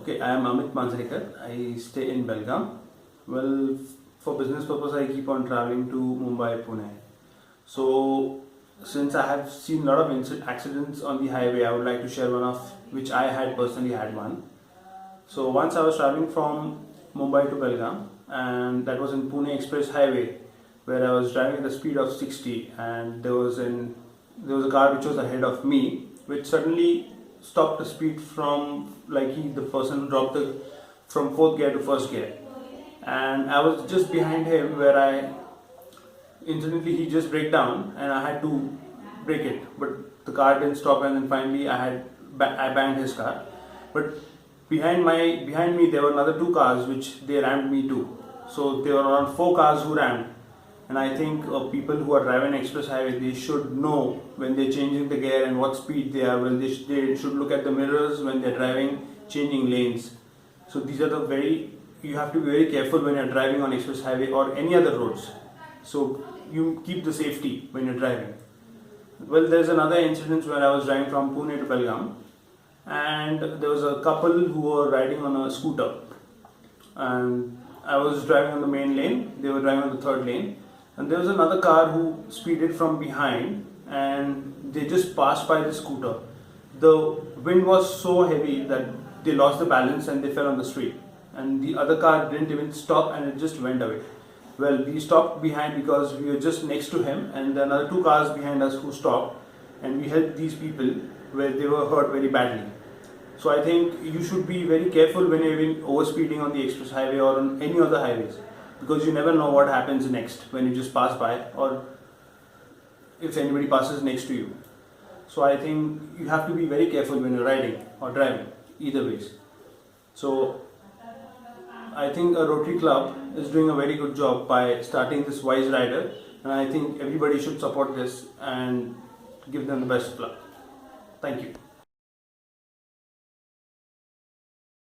Okay, I am Amit Manjrekar. I stay in Belgaum. Well, for business purpose, I keep on traveling to Mumbai, Pune. So, since I have seen a lot of accidents on the highway, I would like to share one of which I had personally had one. So, once I was traveling from Mumbai to Belgaum, and that was in Pune Express Highway, where I was driving at the speed of 60, and there was a car which was ahead of me, which suddenly stopped the speed from the person who dropped the from fourth gear to first gear, and I was just behind him where I incidentally he just break down and I had to brake it, but the car didn't stop, and then finally I banged his car, but behind me there were another two cars which they rammed me too. So there were around four cars who rammed, and I think people who are driving express highway, they should know when they're changing the gear and what speed they are. Well, they should look at the mirrors when they're driving, changing lanes. So these are you have to be very careful when you're driving on express highway or any other roads. So you keep the safety when you're driving. Well, there's another incident where I was driving from Pune to Belgaum, and there was a couple who were riding on a scooter, and I was driving on the main lane, they were driving on the third lane, and there was another car who speeded from behind, and they just passed by the scooter. The wind was so heavy that they lost the balance and they fell on the street, and the other car didn't even stop and it just went away. Well, we stopped behind because we were just next to him, and there are another two cars behind us who stopped, and we helped these people where they were hurt very badly. So I think you should be very careful when you're even overspeeding on the express highway or on any other highways, because you never know what happens next when you just pass by, or if anybody passes next to you. So I think you have to be very careful when you're riding or driving, either ways. So I think a Rotary Club is doing a very good job by starting this Wise Rider, and I think everybody should support this and give them the best of luck. Thank you.